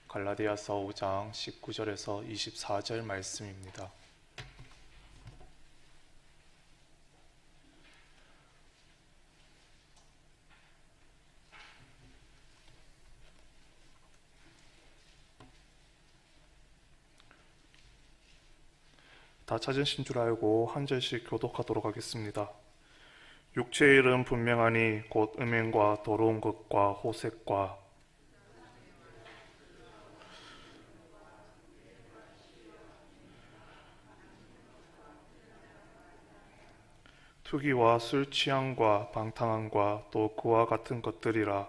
갈라디아서 5장 19절에서 24절 말씀입니다. 다 찾으신 줄 알고 한 절씩 교독하도록 하겠습니다. 육체의 일은 분명하니 곧 음행과 더러운 것과 호색과 투기와 술 취함과 방탕함과 또 그와 같은 것들이라.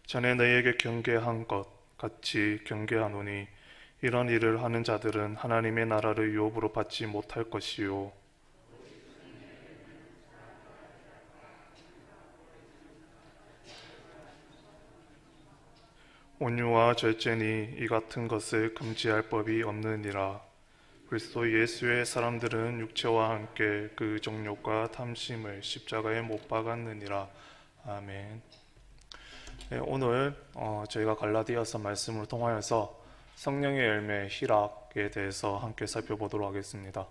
전에 너희에게 경계한 것 같이 경계하노니 이런 일을 하는 자들은 하나님의 나라를 유업으로 받지 못할 것이요 온유와 절제니 이 같은 것을 금지할 법이 없느니라. 그리스도 예수의 사람들은 육체와 함께 그 정욕과 탐심을 십자가에 못 박았느니라. 아멘. 네, 오늘 저희가 갈라디아서 말씀을 통하여서 성령의 열매 희락에 대해서 함께 살펴보도록 하겠습니다.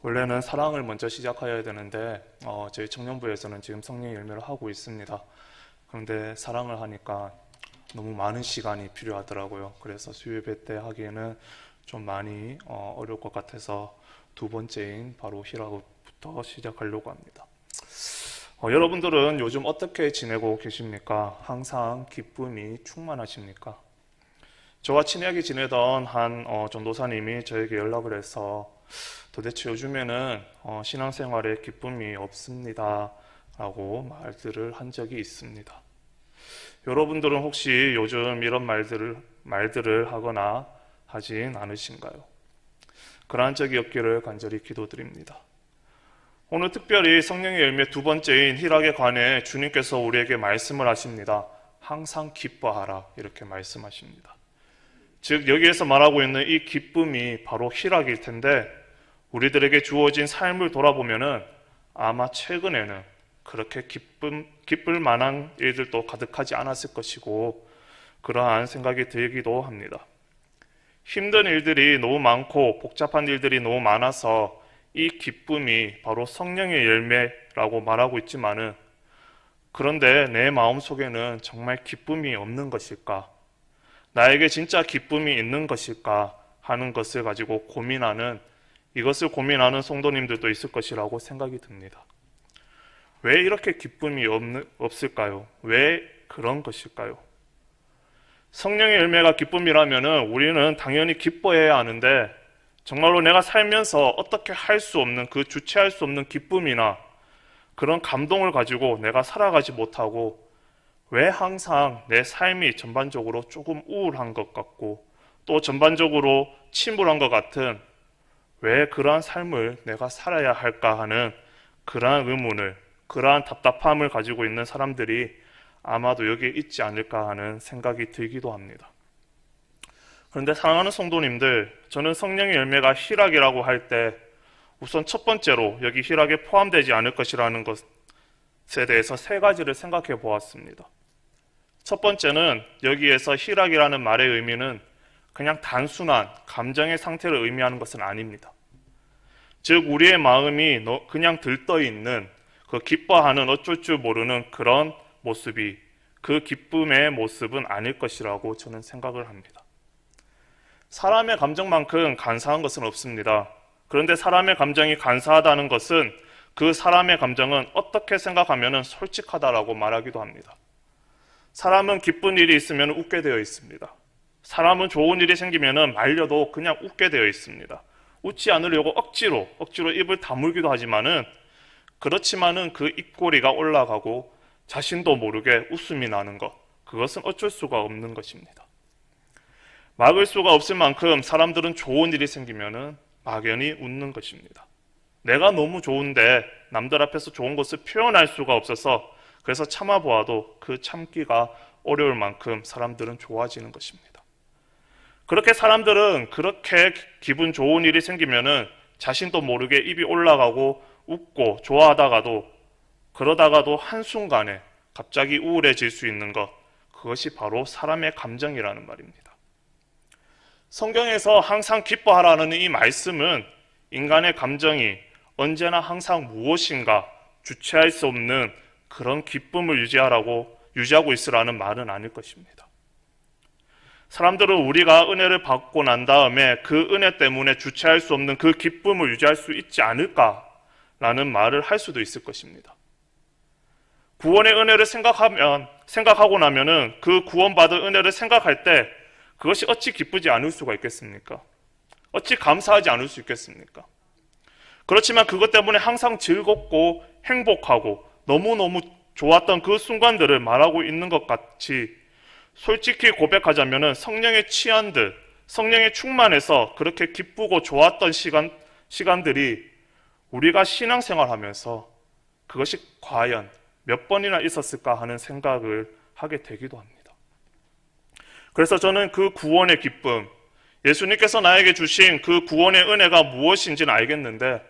원래는 사랑을 먼저 시작해야 되는데 저희 청년부에서는 지금 성령의 열매를 하고 있습니다. 그런데 사랑을 하니까 너무 많은 시간이 필요하더라고요. 그래서 수요예배 때 하기에는 좀 많이 어려울 것 같아서 두 번째인 바로 희락부터 시작하려고 합니다. 여러분들은 요즘 어떻게 지내고 계십니까? 항상 기쁨이 충만하십니까? 저와 친하게 지내던 한 전도사님이 저에게 연락을 해서 도대체 요즘에는 신앙생활에 기쁨이 없습니다 라고 말들을 한 적이 있습니다. 여러분들은 혹시 요즘 이런 말들을 하거나 하진 않으신가요? 그러한 적이 없기를 간절히 기도드립니다. 오늘 특별히 성령의 열매 두 번째인 희락에 관해 주님께서 우리에게 말씀을 하십니다. 항상 기뻐하라 이렇게 말씀하십니다. 즉 여기에서 말하고 있는 이 기쁨이 바로 희락일 텐데 우리들에게 주어진 삶을 돌아보면은 아마 최근에는 그렇게 기쁠 만한 일들도 가득하지 않았을 것이고 그러한 생각이 들기도 합니다. 힘든 일들이 너무 많고 복잡한 일들이 너무 많아서 이 기쁨이 바로 성령의 열매라고 말하고 있지만은 그런데 내 마음속에는 정말 기쁨이 없는 것일까? 나에게 진짜 기쁨이 있는 것일까 하는 것을 가지고 이것을 고민하는 성도님들도 있을 것이라고 생각이 듭니다. 왜 이렇게 기쁨이 없을까요? 왜 그런 것일까요? 성령의 열매가 기쁨이라면 우리는 당연히 기뻐해야 하는데 정말로 내가 살면서 어떻게 할 수 없는 주체할 수 없는 기쁨이나 그런 감동을 가지고 내가 살아가지 못하고 왜 항상 내 삶이 전반적으로 조금 우울한 것 같고 또 전반적으로 침울한 것 같은 왜 그러한 삶을 내가 살아야 할까 하는 그러한 의문을 그러한 답답함을 가지고 있는 사람들이 아마도 여기에 있지 않을까 하는 생각이 들기도 합니다. 그런데 사랑하는 성도님들, 저는 성령의 열매가 희락이라고 할 때 우선 첫 번째로 여기 희락에 포함되지 않을 것이라는 것에 대해서 세 가지를 생각해 보았습니다. 첫 번째는 여기에서 희락이라는 말의 의미는 그냥 단순한 감정의 상태를 의미하는 것은 아닙니다. 즉 우리의 마음이 그냥 들떠있는 그 기뻐하는 어쩔 줄 모르는 그런 모습이 그 기쁨의 모습은 아닐 것이라고 저는 생각을 합니다. 사람의 감정만큼 간사한 것은 없습니다. 그런데 사람의 감정이 간사하다는 것은 그 사람의 감정은 어떻게 생각하면 솔직하다라고 말하기도 합니다. 사람은 기쁜 일이 있으면 웃게 되어 있습니다. 사람은 좋은 일이 생기면 말려도 그냥 웃게 되어 있습니다. 웃지 않으려고 억지로 입을 다물기도 하지만은 그렇지만은 그 입꼬리가 올라가고 자신도 모르게 웃음이 나는 것, 그것은 어쩔 수가 없는 것입니다. 막을 수가 없을 만큼 사람들은 좋은 일이 생기면은 막연히 웃는 것입니다. 내가 너무 좋은데 남들 앞에서 좋은 것을 표현할 수가 없어서 그래서 참아보아도 그 참기가 어려울 만큼 사람들은 좋아지는 것입니다. 그렇게 사람들은 그렇게 기분 좋은 일이 생기면은 자신도 모르게 입이 올라가고 웃고 그러다가도 한순간에 갑자기 우울해질 수 있는 것, 그것이 바로 사람의 감정이라는 말입니다. 성경에서 항상 기뻐하라는 이 말씀은 인간의 감정이 언제나 항상 무엇인가 주체할 수 없는 그런 기쁨을 유지하고 있으라는 말은 아닐 것입니다. 사람들은 우리가 은혜를 받고 난 다음에 그 은혜 때문에 주체할 수 없는 그 기쁨을 유지할 수 있지 않을까라는 말을 할 수도 있을 것입니다. 구원의 은혜를 생각하고 나면은 그 구원받은 은혜를 생각할 때 그것이 어찌 기쁘지 않을 수가 있겠습니까? 어찌 감사하지 않을 수 있겠습니까? 그렇지만 그것 때문에 항상 즐겁고 행복하고 너무너무 좋았던 그 순간들을 말하고 있는 것 같이 솔직히 고백하자면은 성령의 취한들, 성령의 충만해서 그렇게 기쁘고 좋았던 시간들이 우리가 신앙생활하면서 그것이 과연 몇 번이나 있었을까 하는 생각을 하게 되기도 합니다. 그래서 저는 그 구원의 기쁨, 예수님께서 나에게 주신 그 구원의 은혜가 무엇인지는 알겠는데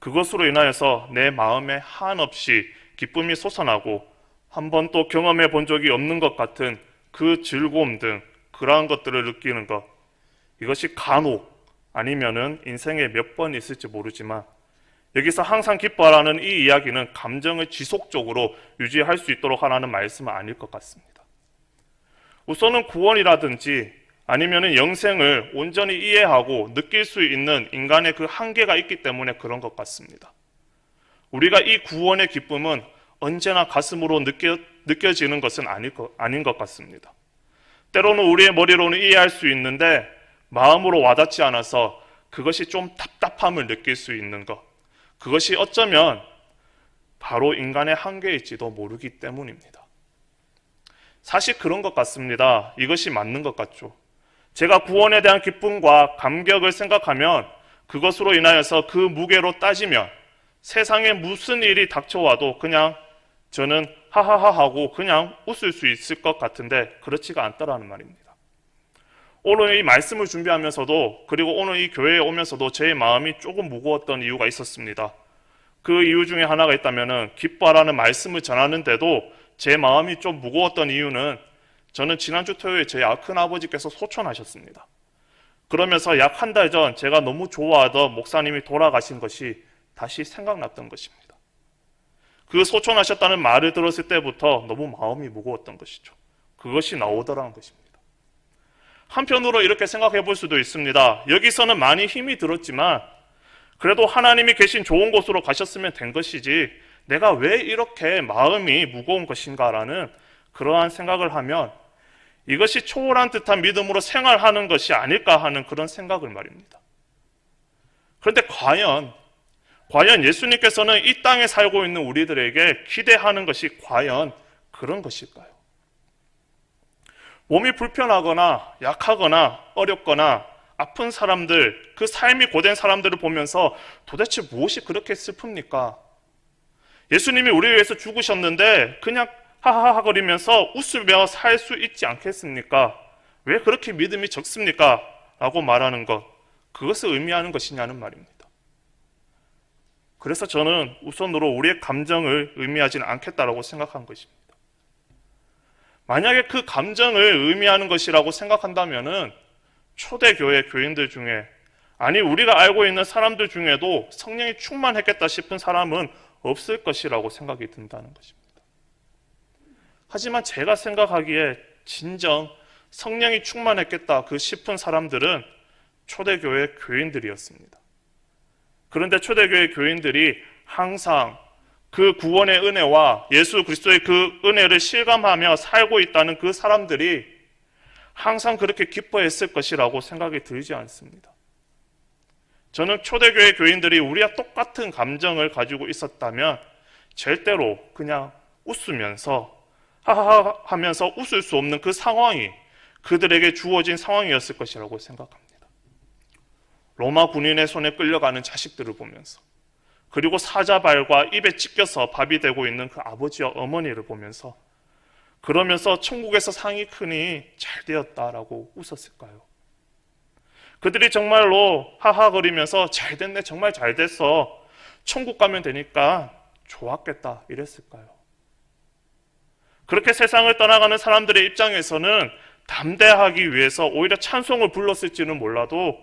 그것으로 인하여서 내 마음에 한없이 기쁨이 솟아나고 한 번도 경험해 본 적이 없는 것 같은 그 즐거움 등 그러한 것들을 느끼는 것, 이것이 간혹 아니면은 인생에 몇 번 있을지 모르지만 여기서 항상 기뻐하라는 이 이야기는 감정을 지속적으로 유지할 수 있도록 하라는 말씀은 아닐 것 같습니다. 우선은 구원이라든지 아니면은 영생을 온전히 이해하고 느낄 수 있는 인간의 그 한계가 있기 때문에 그런 것 같습니다. 우리가 이 구원의 기쁨은 언제나 가슴으로 느껴지는 것은 아닌 것 같습니다. 때로는 우리의 머리로는 이해할 수 있는데 마음으로 와닿지 않아서 그것이 좀 답답함을 느낄 수 있는 것, 그것이 어쩌면 바로 인간의 한계일지도 모르기 때문입니다. 사실 그런 것 같습니다. 이것이 맞는 것 같죠. 제가 구원에 대한 기쁨과 감격을 생각하면 그것으로 인하여서 그 무게로 따지면 세상에 무슨 일이 닥쳐와도 그냥 저는 하하하 하고 그냥 웃을 수 있을 것 같은데 그렇지가 않다라는 말입니다. 오늘 이 말씀을 준비하면서도 그리고 오늘 이 교회에 오면서도 제 마음이 조금 무거웠던 이유가 있었습니다. 그 이유 중에 하나가 있다면은 기뻐하라는 말씀을 전하는데도 제 마음이 좀 무거웠던 이유는 저는 지난주 토요일에 제 큰아버지께서 소천하셨습니다. 그러면서 약 한 달 전 제가 너무 좋아하던 목사님이 돌아가신 것이 다시 생각났던 것입니다. 그 소천하셨다는 말을 들었을 때부터 너무 마음이 무거웠던 것이죠. 그것이 나오더라는 것입니다. 한편으로 이렇게 생각해 볼 수도 있습니다. 여기서는 많이 힘이 들었지만 그래도 하나님이 계신 좋은 곳으로 가셨으면 된 것이지 내가 왜 이렇게 마음이 무거운 것인가라는 그러한 생각을 하면 이것이 초월한 듯한 믿음으로 생활하는 것이 아닐까 하는 그런 생각을 말입니다. 그런데 과연 예수님께서는 이 땅에 살고 있는 우리들에게 기대하는 것이 과연 그런 것일까요? 몸이 불편하거나 약하거나 어렵거나 아픈 사람들, 그 삶이 고된 사람들을 보면서 도대체 무엇이 그렇게 슬픕니까? 예수님이 우리를 위해서 죽으셨는데 그냥 하하하 거리면서 웃으며 살 수 있지 않겠습니까? 왜 그렇게 믿음이 적습니까? 라고 말하는 것, 그것을 의미하는 것이냐는 말입니다. 그래서 저는 우선으로 우리의 감정을 의미하지는 않겠다라고 생각한 것입니다. 만약에 그 감정을 의미하는 것이라고 생각한다면은 초대교회 교인들 중에, 아니 우리가 알고 있는 사람들 중에도 성령이 충만했겠다 싶은 사람은 없을 것이라고 생각이 든다는 것입니다. 하지만 제가 생각하기에 진정 성령이 충만했겠다 싶은 사람들은 초대교회 교인들이었습니다. 그런데 초대교회 교인들이 항상 그 구원의 은혜와 예수 그리스도의 그 은혜를 실감하며 살고 있다는 그 사람들이 항상 그렇게 기뻐했을 것이라고 생각이 들지 않습니다. 저는 초대교회 교인들이 우리와 똑같은 감정을 가지고 있었다면 절대로 그냥 웃으면서 하하하 하면서 웃을 수 없는 그 상황이 그들에게 주어진 상황이었을 것이라고 생각합니다. 로마 군인의 손에 끌려가는 자식들을 보면서, 그리고 사자발과 입에 찢겨서 밥이 되고 있는 그 아버지와 어머니를 보면서, 그러면서 천국에서 상이 크니 잘 되었다라고 웃었을까요? 그들이 정말로 하하거리면서 잘 됐네, 정말 잘 됐어, 천국 가면 되니까 좋았겠다 이랬을까요? 그렇게 세상을 떠나가는 사람들의 입장에서는 담대하기 위해서 오히려 찬송을 불렀을지는 몰라도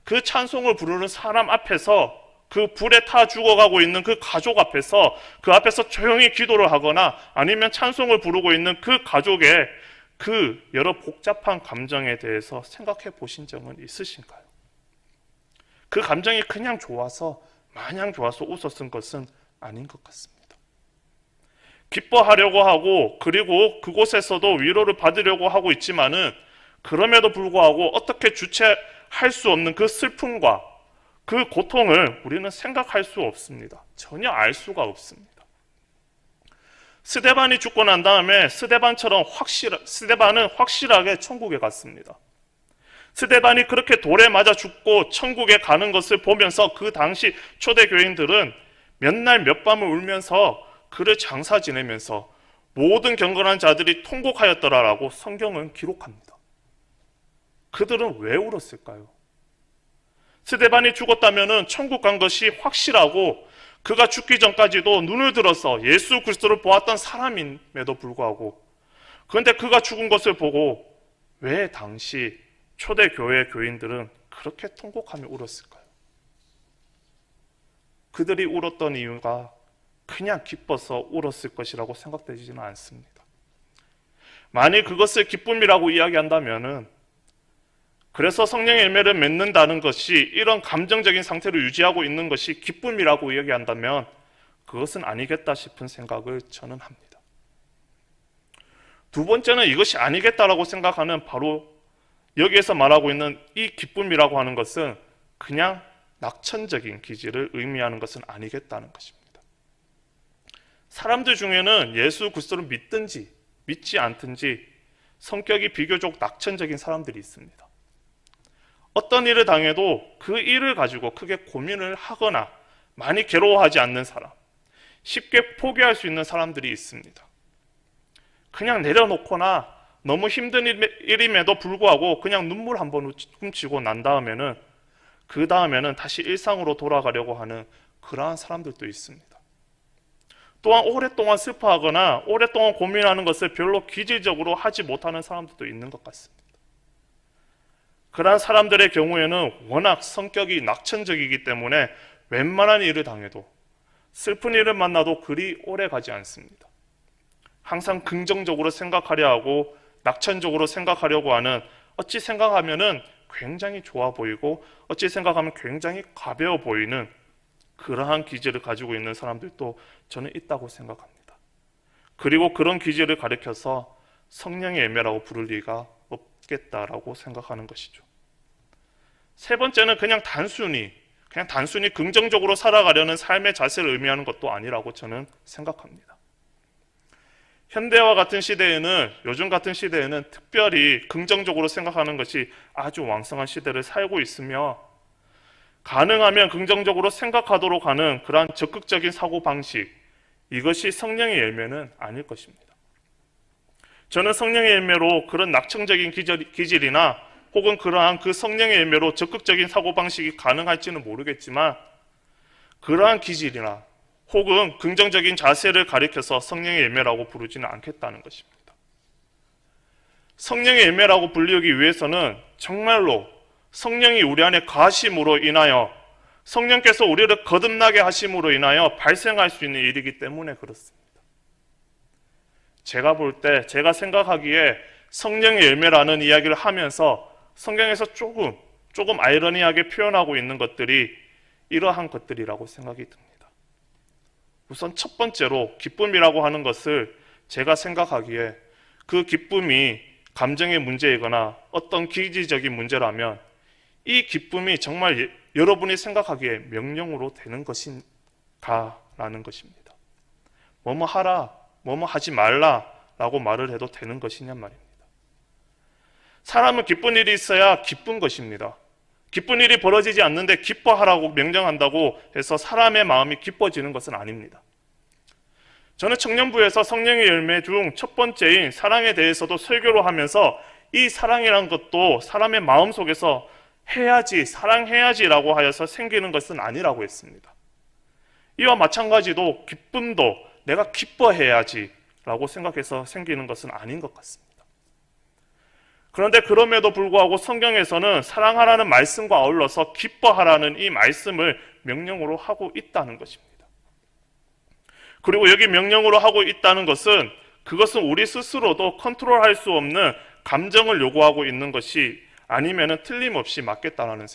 그 찬송을 부르는 사람 앞에서 그 불에 타 죽어가고 있는 그 가족 앞에서 그 앞에서 조용히 기도를 하거나 아니면 찬송을 부르고 있는 그 가족의 그 여러 복잡한 감정에 대해서 생각해 보신 적은 있으신가요? 그 감정이 그냥 좋아서 마냥 좋아서 웃었은 것은 아닌 것 같습니다. 기뻐하려고 하고 그리고 그곳에서도 위로를 받으려고 하고 있지만은 그럼에도 불구하고 어떻게 주체할 수 없는 그 슬픔과 그 고통을 우리는 생각할 수 없습니다. 전혀 알 수가 없습니다. 스데반이 죽고 난 다음에 스데반은 확실하게 천국에 갔습니다. 스데반이 그렇게 돌에 맞아 죽고 천국에 가는 것을 보면서 그 당시 초대교인들은 몇 날 몇 밤을 울면서 그를 장사 지내면서 모든 경건한 자들이 통곡하였더라라고 성경은 기록합니다. 그들은 왜 울었을까요? 스데반이 죽었다면 천국 간 것이 확실하고 그가 죽기 전까지도 눈을 들어서 예수 그리스도를 보았던 사람임에도 불구하고 그런데 그가 죽은 것을 보고 왜 당시 초대교회 교인들은 그렇게 통곡하며 울었을까요? 그들이 울었던 이유가 그냥 기뻐서 울었을 것이라고 생각되지는 않습니다. 만일 그것을 기쁨이라고 이야기한다면은 그래서 성령의 열매를 맺는다는 것이 이런 감정적인 상태를 유지하고 있는 것이 기쁨이라고 이야기한다면 그것은 아니겠다 싶은 생각을 저는 합니다. 두 번째는 이것이 아니겠다라고 생각하는 바로 여기에서 말하고 있는 이 기쁨이라고 하는 것은 그냥 낙천적인 기질을 의미하는 것은 아니겠다는 것입니다. 사람들 중에는 예수 그리스도를 믿든지 믿지 않든지 성격이 비교적 낙천적인 사람들이 있습니다. 어떤 일을 당해도 그 일을 가지고 크게 고민을 하거나 많이 괴로워하지 않는 사람, 쉽게 포기할 수 있는 사람들이 있습니다. 그냥 내려놓거나 너무 힘든 일임에도 불구하고 그냥 눈물 한번 훔치고 난 다음에는 그 다음에는 다시 일상으로 돌아가려고 하는 그러한 사람들도 있습니다. 또한 오랫동안 슬퍼하거나 오랫동안 고민하는 것을 별로 기질적으로 하지 못하는 사람들도 있는 것 같습니다. 그러한 사람들의 경우에는 워낙 성격이 낙천적이기 때문에 웬만한 일을 당해도 슬픈 일을 만나도 그리 오래 가지 않습니다. 항상 긍정적으로 생각하려 하고 낙천적으로 생각하려고 하는, 어찌 생각하면은 굉장히 좋아 보이고 어찌 생각하면 굉장히 가벼워 보이는 그러한 기질을 가지고 있는 사람들도 저는 있다고 생각합니다. 그리고 그런 기질을 가리켜서 성령의 열매라고 부를 리가 없겠다라고 생각하는 것이죠. 세 번째는 그냥 단순히 긍정적으로 살아가려는 삶의 자세를 의미하는 것도 아니라고 저는 생각합니다. 현대와 같은 시대에는, 요즘 같은 시대에는 특별히 긍정적으로 생각하는 것이 아주 왕성한 시대를 살고 있으며 가능하면 긍정적으로 생각하도록 하는 그러한 적극적인 사고방식, 이것이 성령의 열매는 아닐 것입니다. 저는 성령의 열매로 그런 낙천적인 기질이나 혹은 그러한 그 성령의 열매로 적극적인 사고방식이 가능할지는 모르겠지만 그러한 기질이나 혹은 긍정적인 자세를 가리켜서 성령의 열매라고 부르지는 않겠다는 것입니다. 성령의 열매라고 불리기 위해서는 정말로 성령이 우리 안에 거하심으로 인하여, 성령께서 우리를 거듭나게 하심으로 인하여 발생할 수 있는 일이기 때문에 그렇습니다. 제가 볼 때, 제가 생각하기에 성령의 열매라는 이야기를 하면서 성경에서 조금 아이러니하게 표현하고 있는 것들이 이러한 것들이라고 생각이 듭니다. 우선 첫 번째로 기쁨이라고 하는 것을 제가 생각하기에 그 기쁨이 감정의 문제이거나 어떤 기질적인 문제라면 이 기쁨이 정말 여러분이 생각하기에 명령으로 되는 것인가라는 것입니다. 뭐뭐 하라, 뭐뭐 하지 말라라고 말을 해도 되는 것이냔 말입니다. 사람은 기쁜 일이 있어야 기쁜 것입니다. 기쁜 일이 벌어지지 않는데 기뻐하라고 명령한다고 해서 사람의 마음이 기뻐지는 것은 아닙니다. 저는 청년부에서 성령의 열매 중 첫 번째인 사랑에 대해서도 설교를 하면서 이 사랑이란 것도 사람의 마음 속에서 해야지, 사랑해야지라고 하여서 생기는 것은 아니라고 했습니다. 이와 마찬가지로 기쁨도 내가 기뻐해야지라고 생각해서 생기는 것은 아닌 것 같습니다. 그런데 그럼에도 불구하고 성경에서는 사랑하라는 말씀과 아울러서 기뻐하라는 이 말씀을 명령으로 하고 있다는 것입니다. 그리고 여기 명령으로 하고 있다는 것은 그것은 우리 스스로도 컨트롤할 수 없는 감정을 요구하고 있는 것이 아니면은 틀림없이 맞겠다라는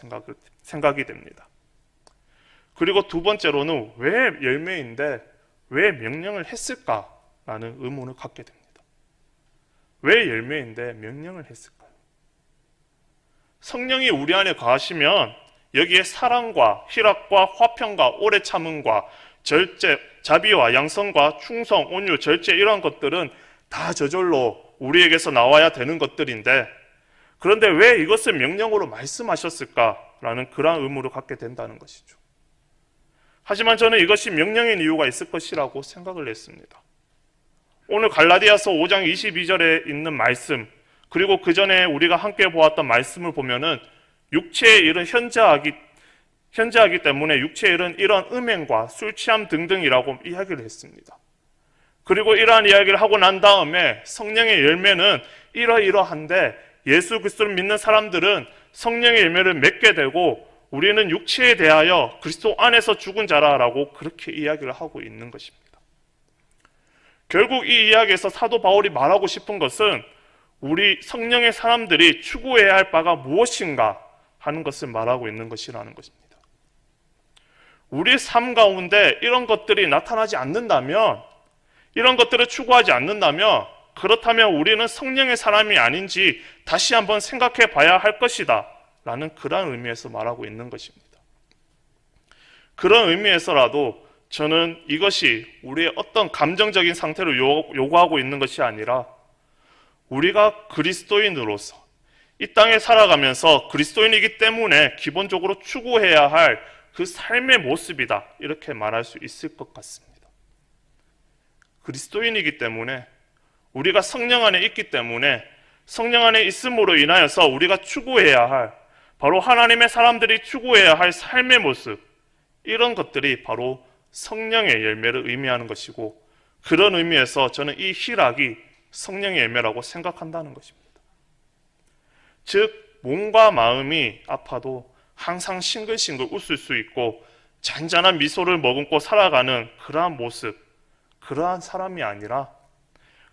생각이 됩니다. 그리고 두 번째로는 왜 열매인데 왜 명령을 했을까라는 의문을 갖게 됩니다. 왜 열매인데 명령을 했을까요? 성령이 우리 안에 거하시면 여기에 사랑과 희락과 화평과 오래 참음과 절제, 자비와 양선과 충성, 온유, 절제 이런 것들은 다 저절로 우리에게서 나와야 되는 것들인데 그런데 왜 이것을 명령으로 말씀하셨을까라는 그러한 의무를 갖게 된다는 것이죠. 하지만 저는 이것이 명령인 이유가 있을 것이라고 생각을 했습니다. 오늘 갈라디아서 5장 22절에 있는 말씀 그리고 그 전에 우리가 함께 보았던 말씀을 보면은 육체의 일은 현재하기 때문에 육체의 일은 이런 음행과 술 취함 등등이라고 이야기를 했습니다. 그리고 이러한 이야기를 하고 난 다음에 성령의 열매는 이러이러한데 예수 그리스도를 믿는 사람들은 성령의 열매를 맺게 되고 우리는 육체에 대하여 그리스도 안에서 죽은 자라라고 그렇게 이야기를 하고 있는 것입니다. 결국 이 이야기에서 사도 바울이 말하고 싶은 것은 우리 성령의 사람들이 추구해야 할 바가 무엇인가 하는 것을 말하고 있는 것이라는 것입니다. 우리 삶 가운데 이런 것들이 나타나지 않는다면, 이런 것들을 추구하지 않는다면 그렇다면 우리는 성령의 사람이 아닌지 다시 한번 생각해 봐야 할 것이다 라는 그런 의미에서 말하고 있는 것입니다. 그런 의미에서라도 저는 이것이 우리의 어떤 감정적인 상태를 요구하고 있는 것이 아니라 우리가 그리스도인으로서 이 땅에 살아가면서 그리스도인이기 때문에 기본적으로 추구해야 할 그 삶의 모습이다 이렇게 말할 수 있을 것 같습니다. 그리스도인이기 때문에 우리가 성령 안에 있기 때문에 성령 안에 있음으로 인하여서 우리가 추구해야 할 바로 하나님의 사람들이 추구해야 할 삶의 모습 이런 것들이 바로 성령의 열매를 의미하는 것이고 그런 의미에서 저는 이 희락이 성령의 열매라고 생각한다는 것입니다. 즉 몸과 마음이 아파도 항상 싱글싱글 웃을 수 있고 잔잔한 미소를 머금고 살아가는 그러한 모습, 그러한 사람이 아니라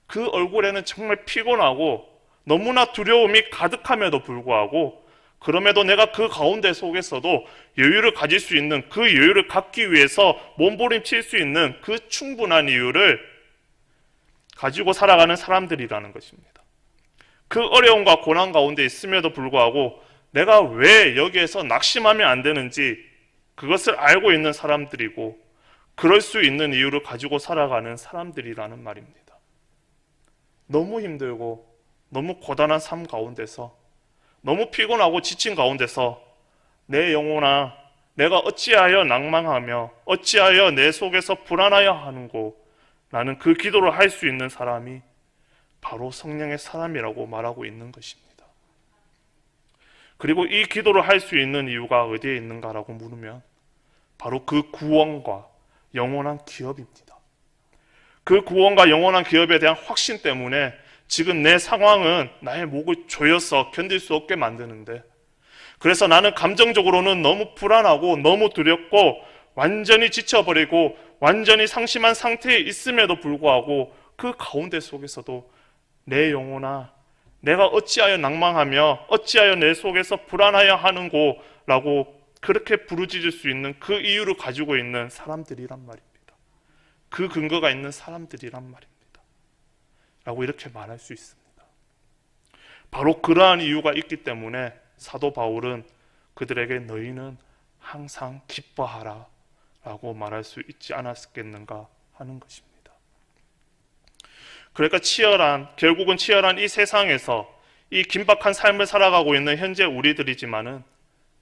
그 얼굴에는 정말 피곤하고 너무나 두려움이 가득함에도 불구하고 그럼에도 내가 그 가운데 속에서도 여유를 가질 수 있는 그 여유를 갖기 위해서 몸부림칠 수 있는 그 충분한 이유를 가지고 살아가는 사람들이라는 것입니다. 그 어려움과 고난 가운데 있음에도 불구하고 내가 왜 여기에서 낙심하면 안 되는지 그것을 알고 있는 사람들이고 그럴 수 있는 이유를 가지고 살아가는 사람들이라는 말입니다. 너무 힘들고 너무 고단한 삶 가운데서 너무 피곤하고 지친 가운데서 내 영혼아 내가 어찌하여 낭망하며 어찌하여 내 속에서 불안하여 하는고 라는 그 기도를 할 수 있는 사람이 바로 성령의 사람이라고 말하고 있는 것입니다. 그리고 이 기도를 할 수 있는 이유가 어디에 있는가라고 물으면 바로 그 구원과 영원한 기업입니다. 그 구원과 영원한 기업에 대한 확신 때문에 지금 내 상황은 나의 목을 조여서 견딜 수 없게 만드는데 그래서 나는 감정적으로는 너무 불안하고 너무 두렵고 완전히 지쳐버리고 완전히 상심한 상태에 있음에도 불구하고 그 가운데 속에서도 내 영혼아 내가 어찌하여 낭망하며 어찌하여 내 속에서 불안하여 하는고 라고 그렇게 부르짖을 수 있는 그 이유를 가지고 있는 사람들이란 말입니다. 그 근거가 있는 사람들이란 말입니다. 라고 이렇게 말할 수 있습니다. 바로 그러한 이유가 있기 때문에 사도 바울은 그들에게 너희는 항상 기뻐하라 라고 말할 수 있지 않았겠는가 하는 것입니다. 그러니까 결국은 치열한 이 세상에서 이 긴박한 삶을 살아가고 있는 현재 우리들이지만은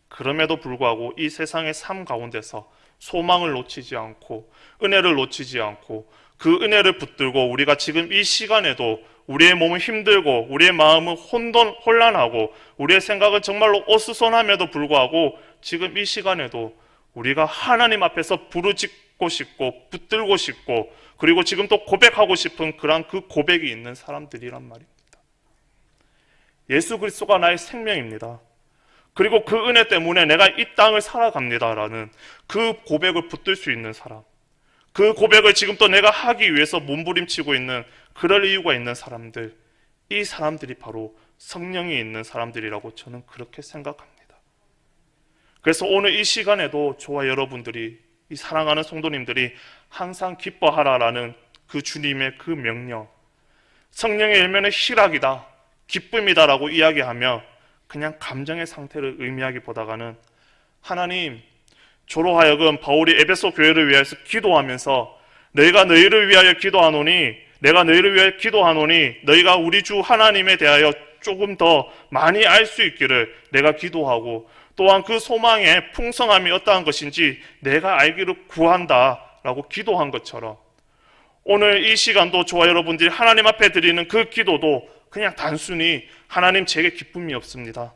그럼에도 불구하고 이 세상의 삶 가운데서 소망을 놓치지 않고 은혜를 놓치지 않고 그 은혜를 붙들고 우리가 지금 이 시간에도 우리의 몸은 힘들고 우리의 마음은 혼란하고 우리의 생각은 정말로 어수선함에도 불구하고 지금 이 시간에도 우리가 하나님 앞에서 부르짖고 싶고 붙들고 싶고 그리고 지금 또 고백하고 싶은 그런 그 고백이 있는 사람들이란 말입니다. 예수 그리스도가 나의 생명입니다. 그리고 그 은혜 때문에 내가 이 땅을 살아갑니다라는 그 고백을 붙들 수 있는 사람, 그 고백을 지금 또 내가 하기 위해서 몸부림치고 있는 그럴 이유가 있는 사람들, 이 사람들이 바로 성령이 있는 사람들이라고 저는 그렇게 생각합니다. 그래서 오늘 이 시간에도 저와 여러분들이, 이 사랑하는 성도님들이 항상 기뻐하라라는 그 주님의 그 명령, 성령의 열매는 희락이다, 기쁨이다라고 이야기하며 그냥 감정의 상태를 의미하기보다는 하나님, 저로 하여금 바울이 에베소 교회를 위해서 기도하면서 너희가 너희를 위하여 기도하노니, 내가 너희를 위하여 기도하노니 너희가 우리 주 하나님에 대하여 조금 더 많이 알 수 있기를 내가 기도하고, 또한 그 소망의 풍성함이 어떠한 것인지 내가 알기를 구한다라고 기도한 것처럼, 오늘 이 시간도 저와 여러분들이 하나님 앞에 드리는 그 기도도 그냥 단순히 하나님, 제게 기쁨이 없습니다,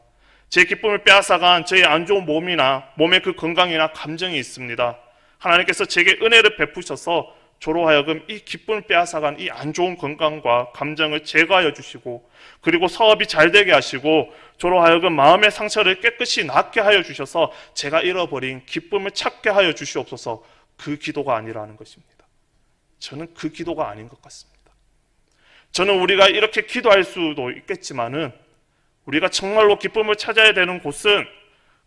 제 기쁨을 빼앗아간 저의 안 좋은 몸이나 몸의 그 건강이나 감정이 있습니다, 하나님께서 제게 은혜를 베푸셔서 저로 하여금 이 기쁨을 빼앗아간 이 안 좋은 건강과 감정을 제거하여 주시고, 그리고 사업이 잘 되게 하시고, 저로 하여금 마음의 상처를 깨끗이 낫게 하여 주셔서 제가 잃어버린 기쁨을 찾게 하여 주시옵소서. 그 기도가 아니라는 것입니다. 저는 그 기도가 아닌 것 같습니다. 저는 우리가 이렇게 기도할 수도 있겠지만은, 우리가 정말로 기쁨을 찾아야 되는 곳은,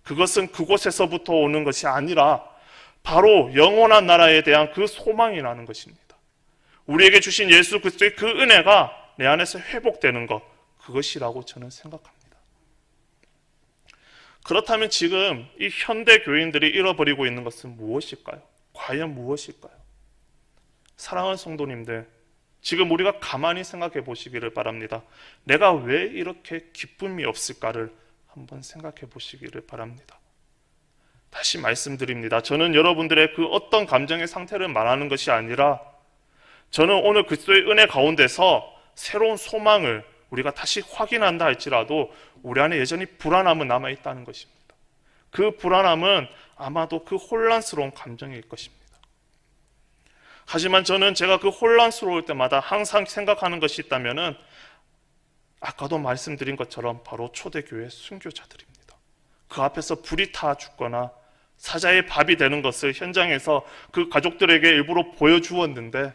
그것은 그곳에서부터 오는 것이 아니라 바로 영원한 나라에 대한 그 소망이라는 것입니다. 우리에게 주신 예수 그리스도의 그 은혜가 내 안에서 회복되는 것, 그것이라고 저는 생각합니다. 그렇다면 지금 이 현대 교인들이 잃어버리고 있는 것은 무엇일까요? 과연 무엇일까요? 사랑하는 성도님들, 지금 우리가 가만히 생각해 보시기를 바랍니다. 내가 왜 이렇게 기쁨이 없을까를 한번 생각해 보시기를 바랍니다. 다시 말씀드립니다. 저는 여러분들의 그 어떤 감정의 상태를 말하는 것이 아니라, 저는 오늘 그리스도의 은혜 가운데서 새로운 소망을 우리가 다시 확인한다 할지라도 우리 안에 여전히 불안함은 남아있다는 것입니다. 그 불안함은 아마도 그 혼란스러운 감정일 것입니다. 하지만 저는 제가 그 혼란스러울 때마다 항상 생각하는 것이 있다면은, 아까도 말씀드린 것처럼 바로 초대교회 순교자들입니다. 그 앞에서 불이 타 죽거나 사자의 밥이 되는 것을 현장에서 그 가족들에게 일부러 보여주었는데,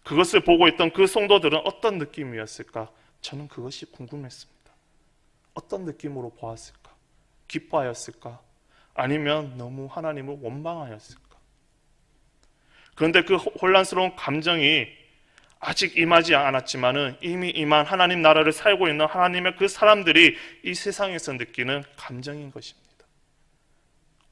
그것을 보고 있던 그 성도들은 어떤 느낌이었을까? 저는 그것이 궁금했습니다. 어떤 느낌으로 보았을까? 기뻐하였을까? 아니면 너무 하나님을 원망하였을까? 그런데 그 혼란스러운 감정이 아직 임하지 않았지만은 이미 임한 하나님 나라를 살고 있는 하나님의 그 사람들이 이 세상에서 느끼는 감정인 것입니다.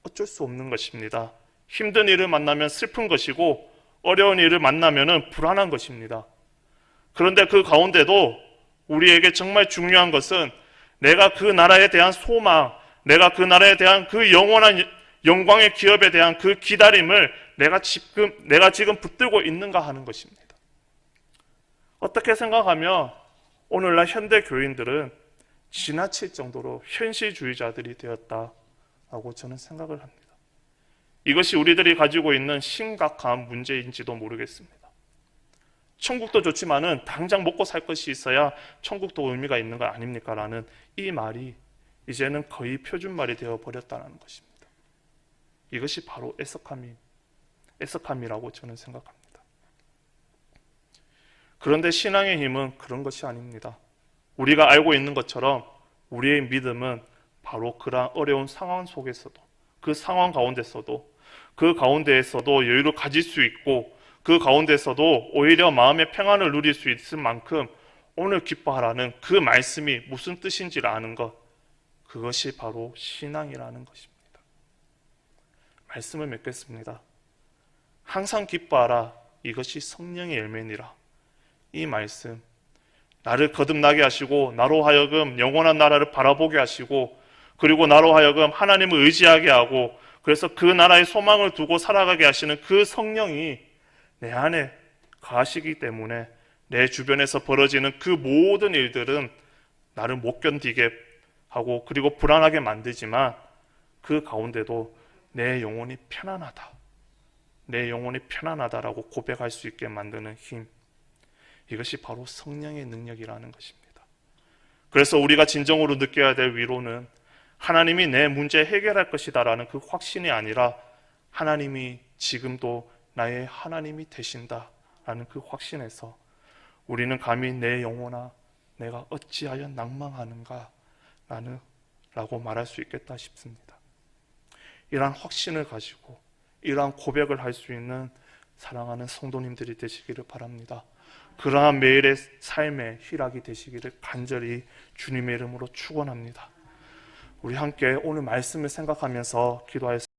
어쩔 수 없는 것입니다. 힘든 일을 만나면 슬픈 것이고, 어려운 일을 만나면 불안한 것입니다. 그런데 그 가운데도 우리에게 정말 중요한 것은, 내가 그 나라에 대한 소망, 내가 그 나라에 대한 그 영원한 영광의 기업에 대한 그 기다림을 내가 지금 붙들고 있는가 하는 것입니다. 어떻게 생각하면 오늘날 현대 교인들은 지나칠 정도로 현실주의자들이 되었다라고 저는 생각을 합니다. 이것이 우리들이 가지고 있는 심각한 문제인지도 모르겠습니다. 천국도 좋지만은 당장 먹고 살 것이 있어야 천국도 의미가 있는 거 아닙니까? 라는 이 말이 이제는 거의 표준말이 되어버렸다는 것입니다. 이것이 바로 애석함이라고 저는 생각합니다. 그런데 신앙의 힘은 그런 것이 아닙니다. 우리가 알고 있는 것처럼 우리의 믿음은 바로 그러한 어려운 상황 속에서도, 그 상황 가운데서도, 그 가운데에서도 여유를 가질 수 있고, 그 가운데서도 오히려 마음의 평안을 누릴 수 있을 만큼 오늘 기뻐하라는 그 말씀이 무슨 뜻인지를 아는 것, 그것이 바로 신앙이라는 것입니다. 말씀을 맺겠습니다. 항상 기뻐하라, 이것이 성령의 열매니라. 이 말씀, 나를 거듭나게 하시고 나로 하여금 영원한 나라를 바라보게 하시고, 그리고 나로 하여금 하나님을 의지하게 하고, 그래서 그 나라의 소망을 두고 살아가게 하시는 그 성령이 내 안에 가시기 때문에 내 주변에서 벌어지는 그 모든 일들은 나를 못 견디게 하고, 그리고 불안하게 만들지만, 그 가운데도 내 영혼이 편안하다, 내 영혼이 편안하다라고 고백할 수 있게 만드는 힘, 이것이 바로 성령의 능력이라는 것입니다. 그래서 우리가 진정으로 느껴야 될 위로는 하나님이 내 문제 해결할 것이다라는 그 확신이 아니라 하나님이 지금도 나의 하나님이 되신다라는 그 확신에서 우리는 감히 내 영혼아 내가 어찌하여 낭망하는가 나는 라고 말할 수 있겠다 싶습니다. 이러한 확신을 가지고 이러한 고백을 할 수 있는 사랑하는 성도님들이 되시기를 바랍니다. 그러한 매일의 삶의 희락이 되시기를 간절히 주님의 이름으로 축원합니다. 우리 함께 오늘 말씀을 생각하면서 기도하였습니다.